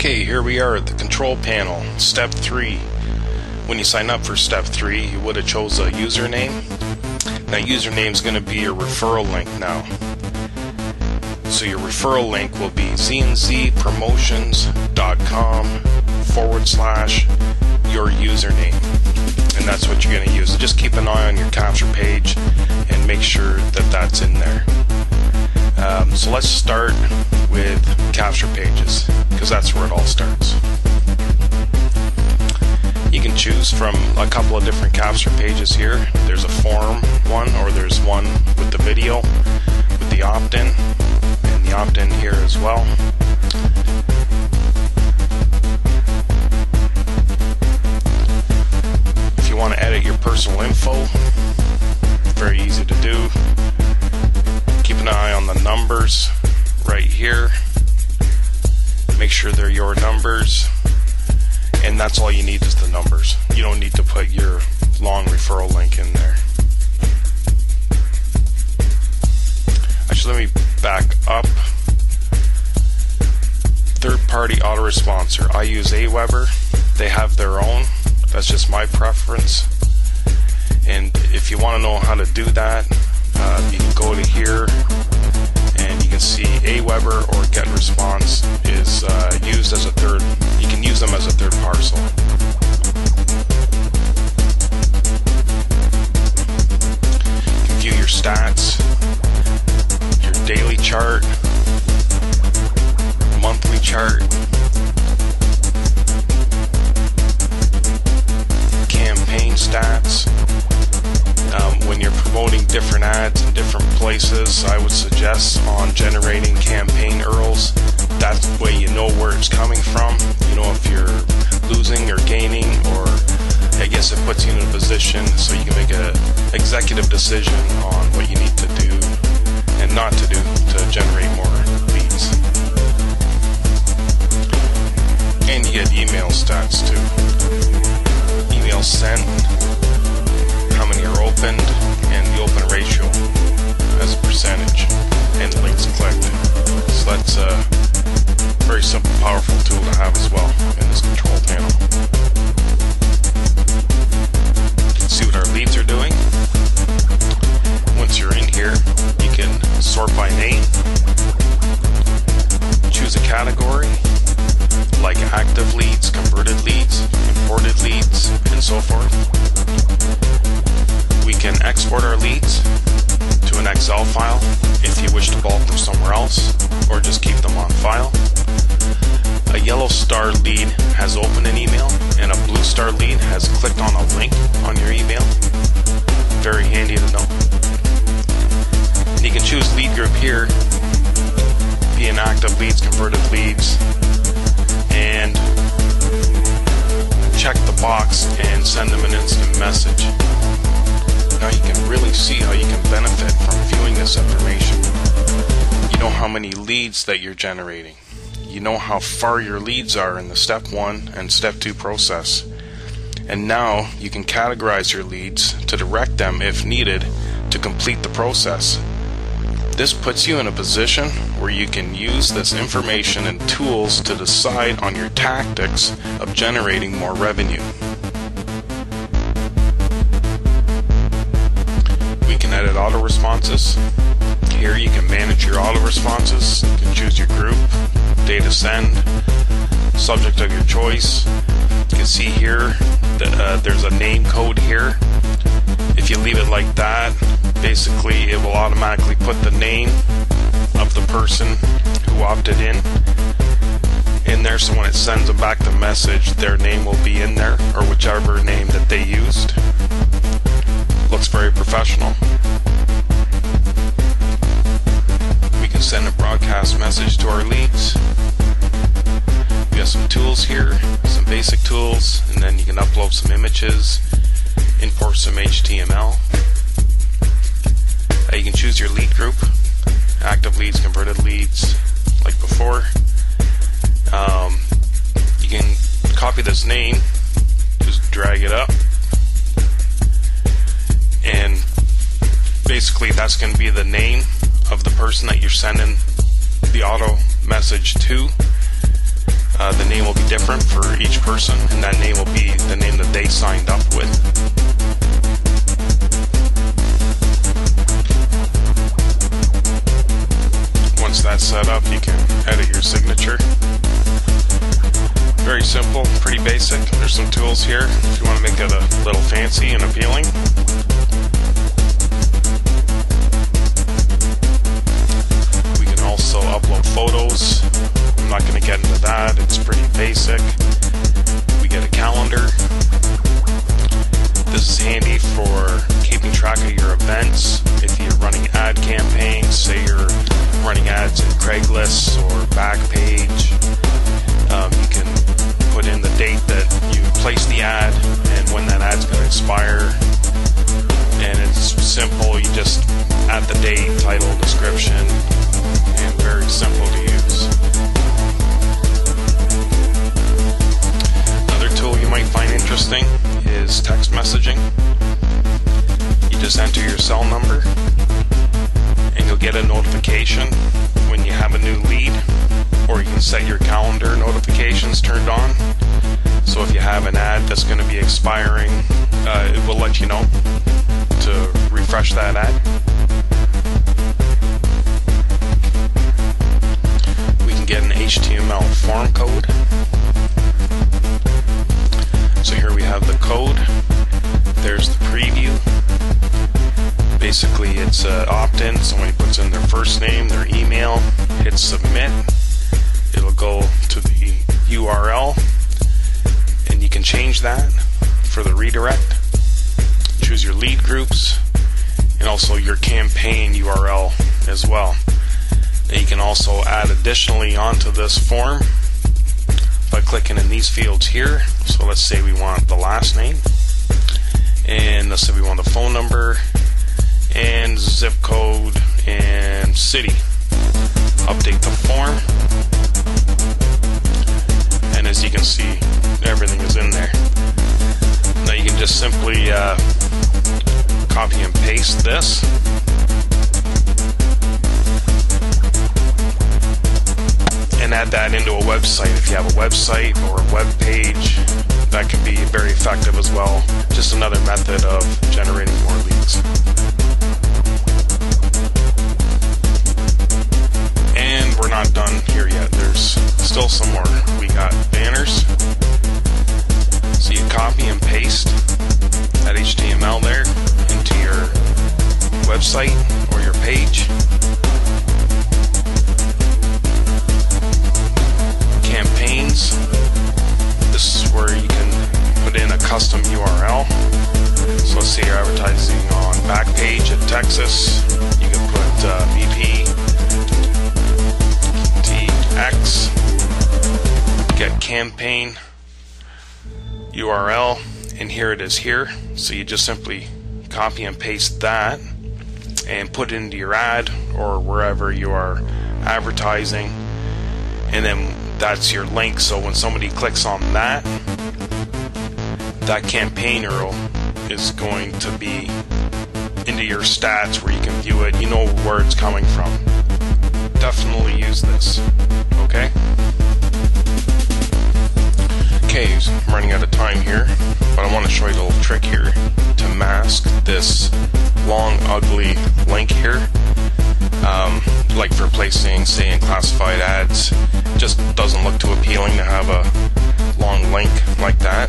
Okay, here we are at the control panel, step 3. When you sign up for step 3, you would have chose a username. That username is going to be your referral link now. So your referral link will be znzpromotions.com/your username. And that's what you're going to use. So just keep an eye on your capture page and make sure that that's in there. So let's start with capture pages, because that's where it all starts. You can choose from a couple of different capture pages here. There's a forum one, or there's one with the video, with the opt-in, and the opt-in here as well. If you want to edit your personal info, very easy to do. Keep an eye on the numbers right here. Make sure they're your numbers, and that's all you need is the numbers. You don't need to put your long referral link in there. Actually, let me back up. Third-party autoresponsor. I use Aweber. They have their own. That's just my preference. And if you want to know how to do that, you can go to here and you can see Aweber or GetResponse is used as a third. You can use them as a third parcel. You can view your stats, your daily chart, monthly chart, campaign stats. When you're promoting different ads in different places, I would suggest on generating campaign URLs. That way you know where it's coming from. You know if you're losing or gaining, or I guess it puts you in a position so you can make an executive decision on what you need to do and not to do to generate more leads. And you get email stats too. Emails sent, how many are opened, and the open ratio as a percentage, and links clicked. So that's a very simple, powerful tool to have as well in this control panel. You can see what our leads are doing. Once you're in here, you can sort by name, choose a category like active leads, converted leads, imported leads, and so forth. We can export our leads to an Excel file if you wish to bulk them somewhere else, or just keep them on file. A yellow star lead has opened an email, and a blue star lead has clicked on a link on your email. Very handy to know. And you can choose lead group here, be an active leads, converted leads, and check the box and send them an instant message. Now you can really see how you can benefit from viewing this information. You know how many leads that you're generating. You know how far your leads are in the step 1 and step 2 process. And now you can categorize your leads to direct them, if needed, to complete the process. This puts you in a position where you can use this information and tools to decide on your tactics of generating more revenue. We can edit auto responses. Here you can manage your auto responses. You can choose your group, data send, subject of your choice. You can see here that there's a name code here. If you leave it like that, basically it will automatically put the name of the person who opted in there, so when it sends them back the message, their name will be in there, or whichever name that they used. Looks very professional. We can send a broadcast message to our leads. We have some tools here, some basic tools, and then you can upload some images, import some HTML. You can choose your lead group, active leads, converted leads, like before. You can copy this name, just drag it up, and basically that's going to be the name of the person that you're sending the auto message to. the name will be different for each person, and that name will be the name that they signed up with. Once that's set up, you can edit your signature. Very simple, pretty basic. There's some tools here if you want to make it a little fancy and appealing. We can also upload photos. I'm not going to get into that, it's pretty basic. We get a calendar. This is handy for keeping track of your events. If you're running ad campaigns, say you're running ads in Craigslist or Backpage, you can put in the date that you placed the ad and when that ad's going to expire. And it's simple, you just add the date, title, description, and very simple to use. Another tool you might find interesting is text messaging. You just enter your cell number and you'll get a notification when you have a new lead, or you can set your calendar notifications turned on. So if you have an ad that's going to be expiring, it will let you know to refresh that ad. We can get an HTML form code. So here we have the code. There's the preview. Basically it's opt-in. Somebody puts in their first name, their email, hit submit. It'll go to the URL, and you can change that for the redirect. Choose your lead groups and also your campaign URL as well. And you can also add additionally onto this form by clicking in these fields here. So let's say we want the last name, and let's say we want the phone number and zip code and city. Update the form, and as you can see, everything is in there. Now you can just simply copy and paste this, and add that into a website. If you have a website or a web page, that can be very effective as well. Just another method of generating more leads. And we're not done here yet. There's still some more. We got banners. So you copy and paste that HTML there into your website or your page. Campaigns. This is where you can put in a custom URL. So let's say you're advertising on Backpage at Texas. You can put BP TX, get campaign URL, and here it is here. So you just simply copy and paste that and put it into your ad or wherever you are advertising, and then that's your link. So when somebody clicks on that, that campaign URL is going to be into your stats where you can view it. You know where it's coming from. Definitely use this. Okay? Okay, I'm running out of time here, but I want to show you a little trick here to mask this long, ugly link here. Like for placing, say, in classified ads, it just doesn't look too appealing to have a long link like that.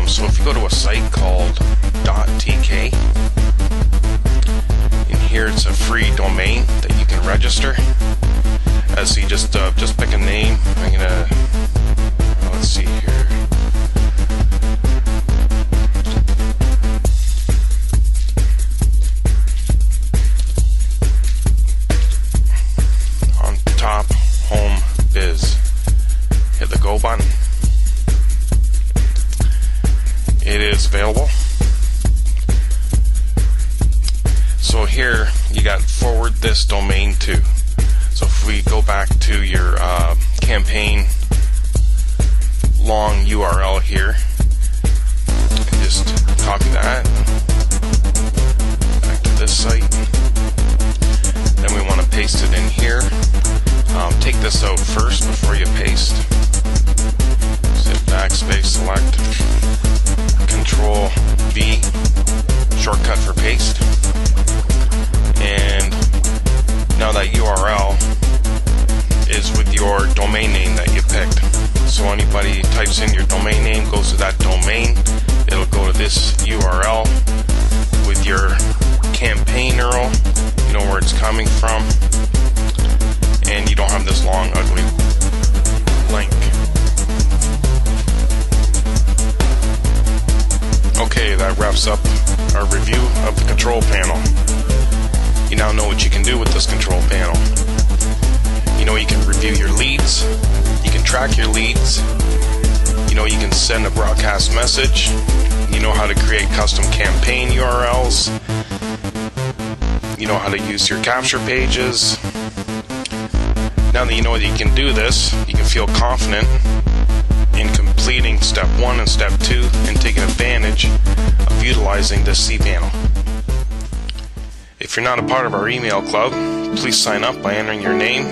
So if you go to a site called .tk, in here it's a free domain that you can register. So you just pick a name. I'm gonna let's see here. On top, home biz. Hit the go button. It is available. So here you got forward this domain to. So if we go back to your campaign long URL here, and just copy that back to this site. Then we want to paste it in here. Take this out first before you paste. shortcut for paste. And now that URL is with your domain name that you picked. So anybody types in your domain name, goes to that domain, it'll go to this URL with your campaign URL, you know where it's coming from, and you don't have this long ugly link. Okay, that wraps up our review of the control panel. You now know what you can do with this control panel. You know, you can review your leads, you can track your leads, you know, you can send a broadcast message, you know how to create custom campaign URLs, you know how to use your capture pages. Now that you know that you can do this, you can feel confident in completing step 1 and step 2 and taking advantage of utilizing this cPanel. If you're not a part of our email club, please sign up by entering your name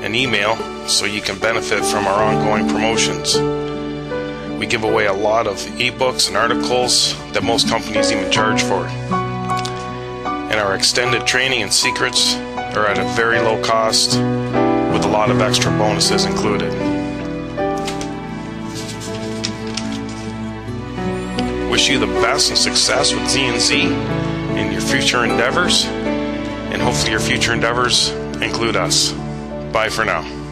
and email so you can benefit from our ongoing promotions. We give away a lot of ebooks and articles that most companies even charge for. And our extended training and secrets are at a very low cost with a lot of extra bonuses included. Wish you the best and success with ZNZ in your future endeavors, and hopefully your future endeavors include us. Bye for now.